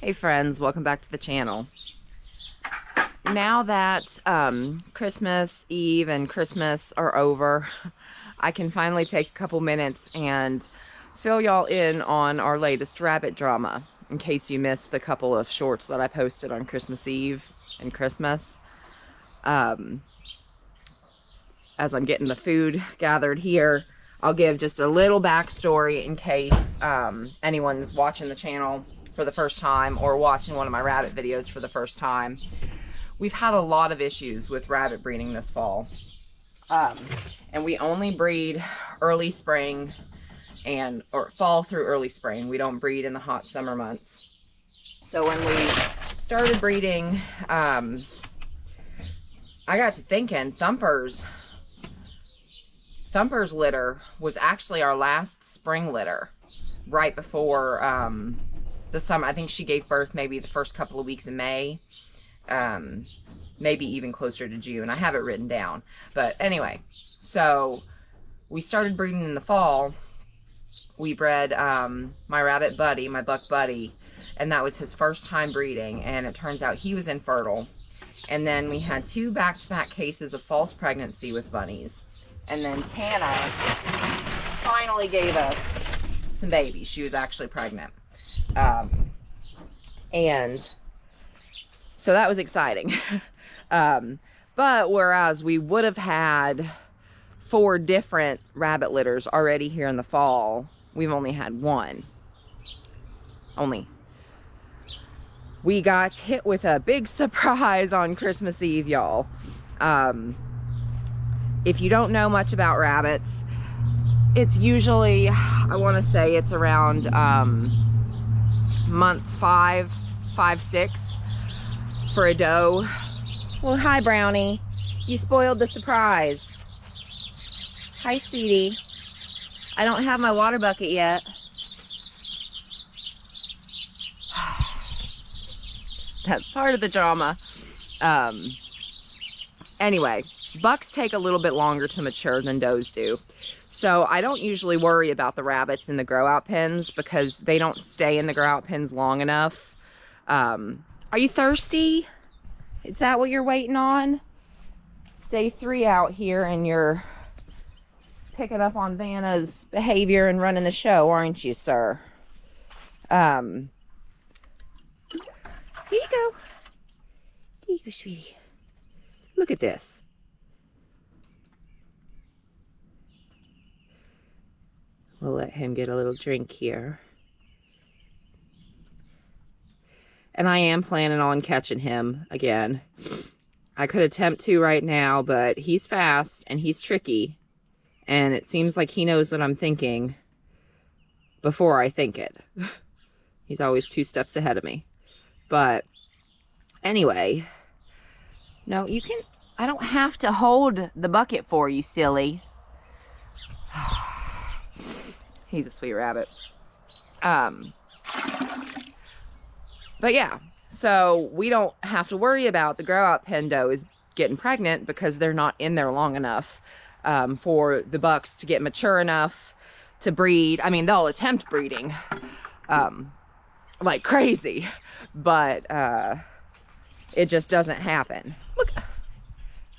Hey friends, welcome back to the channel. Now that Christmas Eve and Christmas are over, I can finally take a couple minutes and fill y'all in on our latest rabbit drama, in case you missed the couple of shorts that I posted on Christmas Eve and Christmas. As I'm getting the food gathered here, I'll give just a little backstory in case anyone's watching the channel for the first time or watching one of my rabbit videos for the first time. We've had a lot of issues with rabbit breeding this fall. And we only breed early spring or fall through early spring. We don't breed in the hot summer months. So when we started breeding, I got to thinking Thumper's litter was actually our last spring litter, right before the summer. I think she gave birth maybe the first couple of weeks in May, maybe even closer to June. I have it written down. But anyway, so we started breeding in the fall. We bred my rabbit Buddy, my buck Buddy, and that was his first time breeding, and it turns out he was infertile. And then we had 2 back-to-back cases of false pregnancy with bunnies. And then Tana finally gave us some babies. She was actually pregnant. And so that was exciting. But whereas we would have had 4 different rabbit litters already here in the fall, we've only had 1. We got hit with a big surprise on Christmas Eve, y'all. If you don't know much about rabbits, it's usually, I want to say it's around month 5, 6 for a doe. Well, hi Brownie. You spoiled the surprise. Hi, sweetie. I don't have my water bucket yet. That's part of the drama. Anyway, bucks take a little bit longer to mature than does do. So I don't usually worry about the rabbits in the grow out pens because they don't stay in the grow out pens long enough. Are you thirsty? Is that what you're waiting on? Day 3 out here and you're picking up on Vanna's behavior and running the show, aren't you, sir? Here you go. Here you go, sweetie. Look at this. We'll let him get a little drink here. And I am planning on catching him again. I could attempt to right now, but he's fast and he's tricky. And it seems like he knows what I'm thinking before I think it. He's always 2 steps ahead of me. But anyway, no, you can, I don't have to hold the bucket for you, silly. He's a sweet rabbit. But yeah, so we don't have to worry about the grow out pen doe is getting pregnant because they're not in there long enough for the bucks to get mature enough to breed. I mean, they'll attempt breeding like crazy, but it just doesn't happen. Look,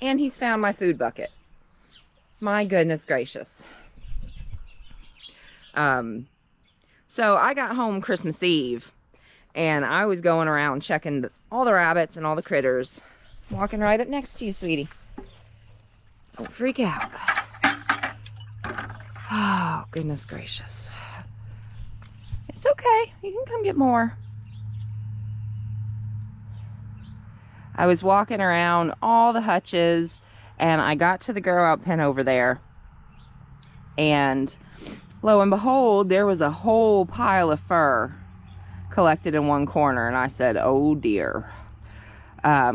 and he's found my food bucket. My goodness gracious. So I got home Christmas Eve and I was going around checking all the rabbits and all the critters. Walking right up next to you, sweetie. Don't freak out. Oh, goodness gracious. It's okay. You can come get more. I was walking around all the hutches and I got to the grow out pen over there. And lo and behold, there was a whole pile of fur collected in one corner. And I said, oh dear.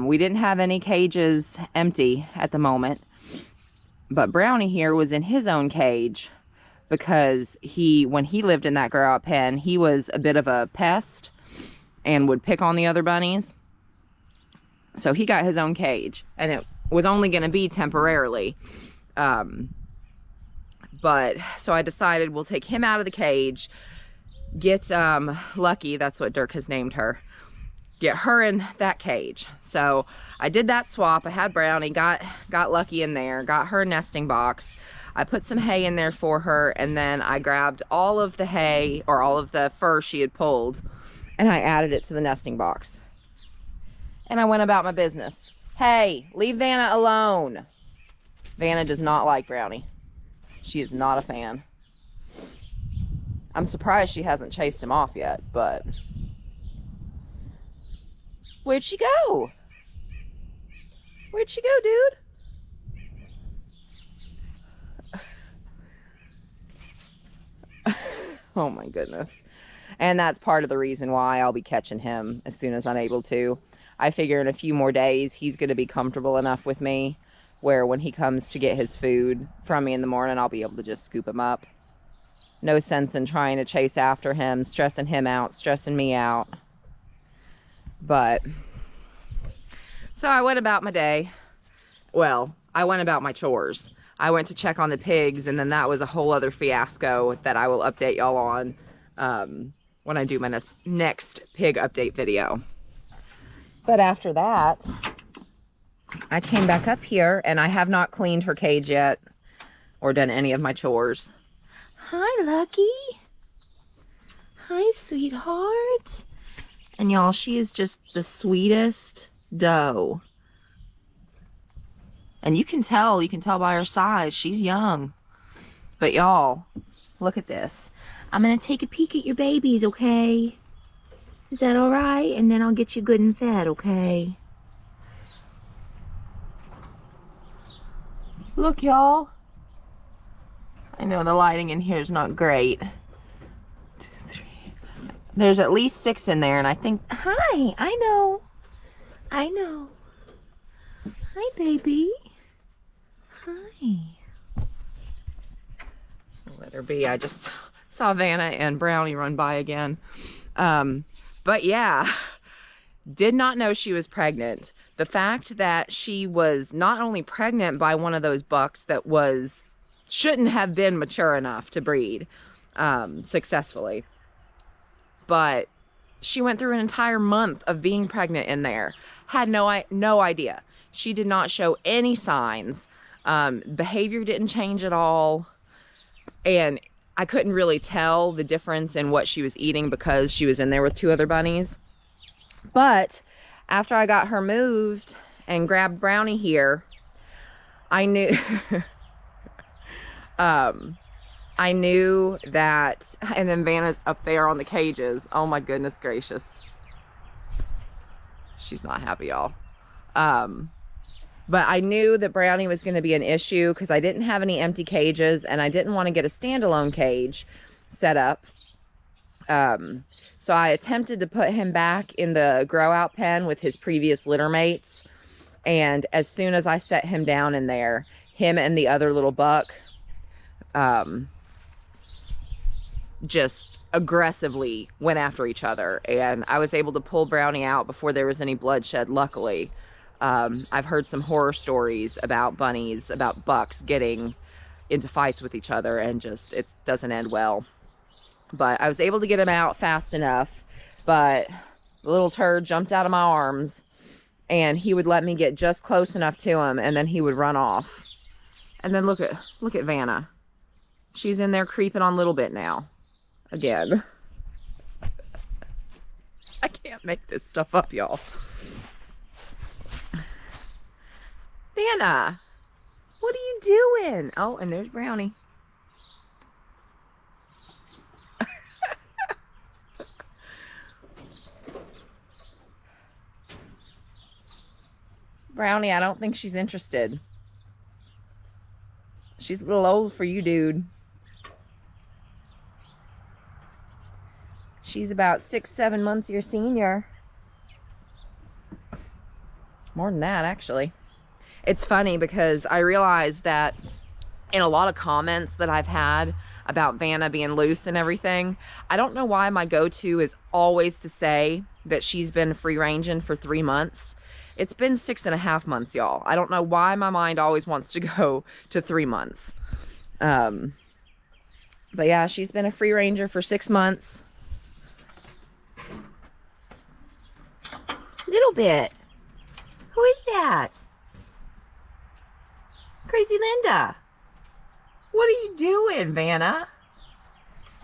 We didn't have any cages empty at the moment. But Brownie here was in his own cage because when he lived in that grow out pen, he was a bit of a pest and would pick on the other bunnies. So he got his own cage and it was only going to be temporarily. But so I decided we'll take him out of the cage get Lucky, that's what Dirk has named her, get her in that cage. So I did that swap. I had Brownie, got Lucky in there, got her a nesting box. I put some hay in there for her, and then I grabbed all of the hay, or all of the fur she had pulled, and I added it to the nesting box. And I went about my business. Hey, leave Vanna alone. Vanna does not like Brownie. She is not a fan. I'm surprised she hasn't chased him off yet, but... Where'd she go? Where'd she go, dude? Oh my goodness. And that's part of the reason why I'll be catching him as soon as I'm able to. I figure in a few more days he's going to be comfortable enough with me where when he comes to get his food from me in the morning, I'll be able to just scoop him up. No sense in trying to chase after him, stressing him out, stressing me out. But, so I went about my day. Well, I went about my chores. I went to check on the pigs, and then that was a whole other fiasco that I will update y'all on when I do my next pig update video. But after that, I came back up here, and I have not cleaned her cage yet or done any of my chores. Hi, Lucky. Hi, sweetheart. And y'all, she is just the sweetest doe. And you can tell by her size, she's young. But y'all, look at this. I'm gonna take a peek at your babies, okay? Is that all right? And then I'll get you good and fed, okay? Look, y'all. I know the lighting in here is not great. 2, 3. There's at least 6 in there, and I think, hi, I know. Hi, baby. Hi. Let her be. I just saw Vanna and Brownie run by again. But yeah, did not know she was pregnant. The fact that she was not only pregnant by one of those bucks that shouldn't have been mature enough to breed successfully, but she went through an entire month of being pregnant in there. Had no idea. She did not show any signs. Behavior didn't change at all, and I couldn't really tell the difference in what she was eating because she was in there with 2 other bunnies. But after I got her moved and grabbed Brownie here, I knew I knew that. And then Vanna's up there on the cages. Oh my goodness gracious, she's not happy, y'all. But I knew that Brownie was going to be an issue because I didn't have any empty cages, and I didn't want to get a standalone cage set up. So I attempted to put him back in the grow out pen with his previous litter mates. And as soon as I set him down in there, him and the other little buck just aggressively went after each other. And I was able to pull Brownie out before there was any bloodshed, luckily. I've heard some horror stories about bunnies, about bucks getting into fights with each other, and just, it doesn't end well. But I was able to get him out fast enough, but the little turd jumped out of my arms, and he would let me get just close enough to him, and then he would run off. And then look at Vanna. She's in there creeping on Little Bit now. Again. I can't make this stuff up, y'all. Vanna, what are you doing? Oh, and there's Brownie. Brownie, I don't think she's interested. She's a little old for you, dude. She's about 6-7 months your senior. More than that, actually. It's funny because I realized that in a lot of comments that I've had about Vanna being loose and everything, I don't know why my go-to is always to say that she's been free-ranging for 3 months. It's been 6.5 months, y'all. I don't know why my mind always wants to go to 3 months. But yeah, she's been a free ranger for 6 months. Little bit. Who is that? Crazy Linda. What are you doing, Vanna?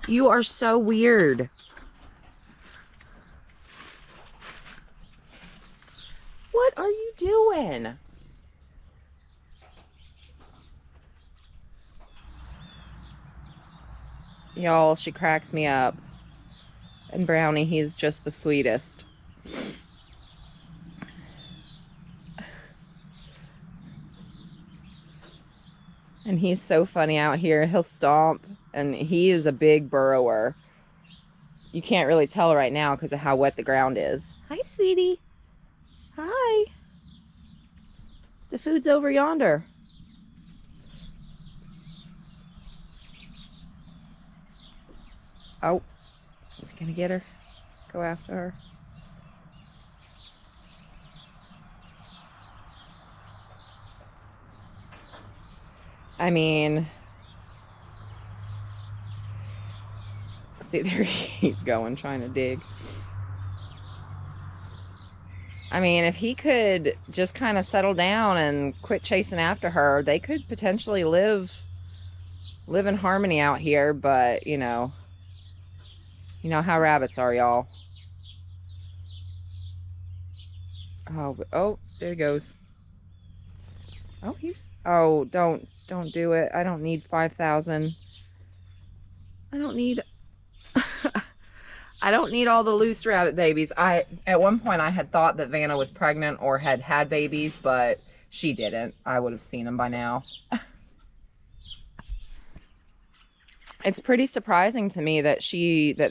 You are so weird. What are you doing? Y'all, she cracks me up. And Brownie, he's just the sweetest. And he's so funny out here. He'll stomp, and he is a big burrower. You can't really tell right now because of how wet the ground is. Hi, sweetie. Hi. The food's over yonder. Oh, is he gonna get her? Go after her. I mean, see, there he's going, trying to dig. I mean, if he could just kind of settle down and quit chasing after her, they could potentially live in harmony out here, but you know how rabbits are, y'all. Oh, there he goes. Oh, don't do it. I don't need 5,000. I don't need I don't need all the loose rabbit babies. At one point I had thought that Vanna was pregnant or had babies, but she didn't. I would have seen them by now. It's pretty surprising to me that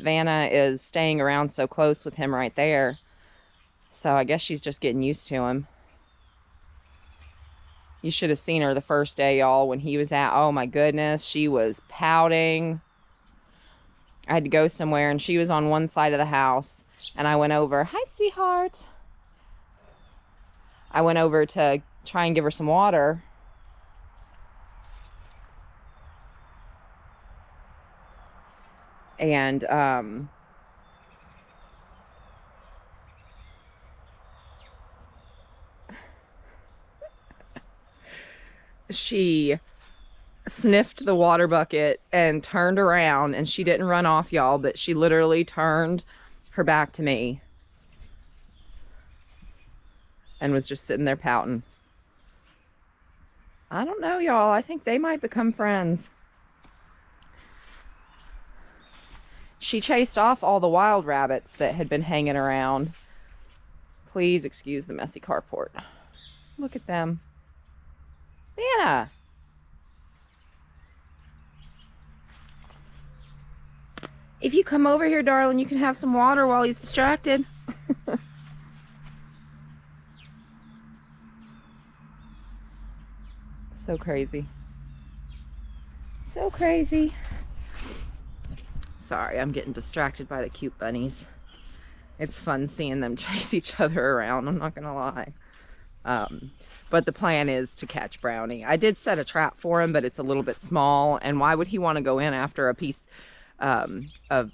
Vanna is staying around so close with him right there. So I guess she's just getting used to him. You should have seen her the first day, y'all, when he was out. Oh my goodness, she was pouting. I had to go somewhere and she was on one side of the house and I went over. Hi, sweetheart. I went over to try and give her some water. And she sniffed the water bucket and turned around, and she didn't run off, y'all, but she literally turned her back to me and was just sitting there pouting. I don't know, y'all. I think they might become friends. She chased off all the wild rabbits that had been hanging around. Please excuse the messy carport. Look at them. Vanna! If you come over here, darling, you can have some water while he's distracted. So crazy. So crazy. Sorry, I'm getting distracted by the cute bunnies. It's fun seeing them chase each other around, I'm not gonna lie. But the plan is to catch Brownie. I did set a trap for him, but it's a little bit small, and why would he want to go in after a piece of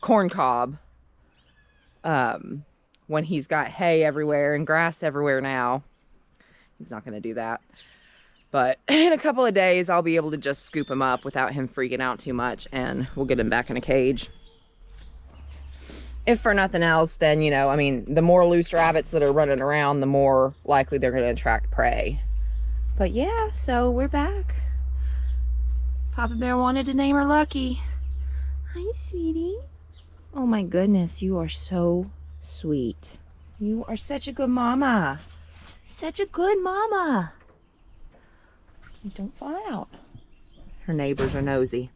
corn cob when he's got hay everywhere and grass everywhere now? He's not going to do that. But in a couple of days, I'll be able to just scoop him up without him freaking out too much, and we'll get him back in a cage. If for nothing else, then, you know, I mean, the more loose rabbits that are running around, the more likely they're going to attract prey. But yeah, so we're back. Papa Bear wanted to name her Lucky. Hi, sweetie. Oh my goodness, you are so sweet. You are such a good mama. Such a good mama. Don't fall out. Her neighbors are nosy.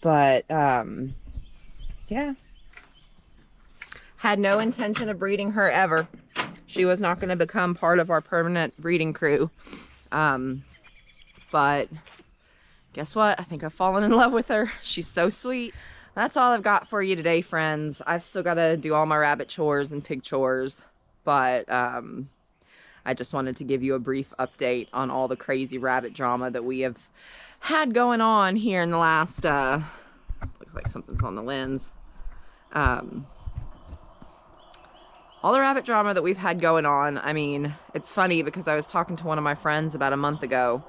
But, yeah. Had no intention of breeding her ever. She was not going to become part of our permanent breeding crew. But guess what? I think I've fallen in love with her. She's so sweet. That's all I've got for you today, friends. I've still got to do all my rabbit chores and pig chores. But I just wanted to give you a brief update on all the crazy rabbit drama that we have had going on here in the last, looks like something's on the lens, all the rabbit drama that we've had going on. I mean, it's funny because I was talking to one of my friends about a month ago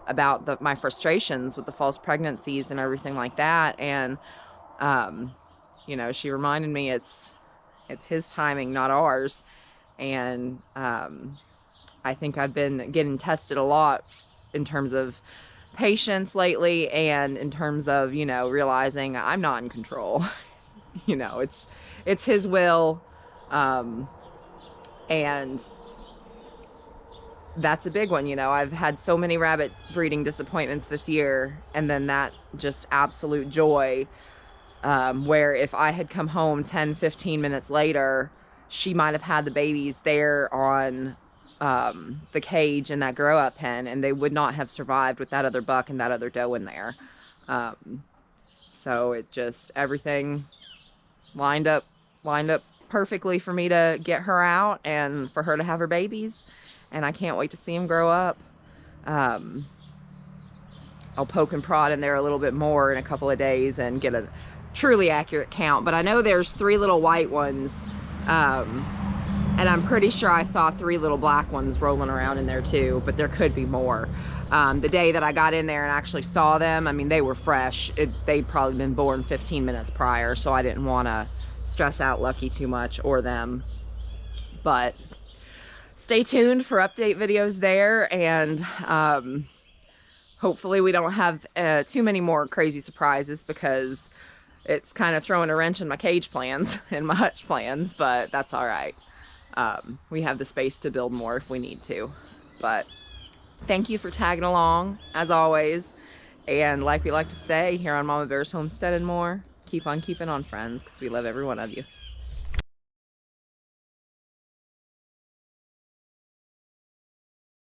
about my frustrations with the false pregnancies and everything like that. And, you know, she reminded me it's his timing, not ours. And, I think I've been getting tested a lot in terms of patience lately, and in terms of, you know, realizing I'm not in control. You know, it's his will. And that's a big one. You know, I've had so many rabbit breeding disappointments this year, and then that just absolute joy, where if I had come home 10-15 minutes later, she might have had the babies there on the cage in that grow up pen, and they would not have survived with that other buck and that other doe in there. So it just, everything lined up perfectly for me to get her out and for her to have her babies, and I can't wait to see them grow up. I'll poke and prod in there a little bit more in a couple of days and get a truly accurate count, but I know there's 3 little white ones, and I'm pretty sure I saw 3 little black ones rolling around in there too, but there could be more. The day that I got in there and actually saw them, I mean, they were fresh. They'd probably been born 15 minutes prior, so I didn't want to stress out Lucky too much, or them. But stay tuned for update videos there, and hopefully we don't have too many more crazy surprises, because it's kind of throwing a wrench in my cage plans and my hutch plans, but that's all right. We have the space to build more if we need to. But thank you for tagging along, as always. And like we like to say here on Mama Bear's Homestead and More, keep on keeping on, friends, because we love every one of you.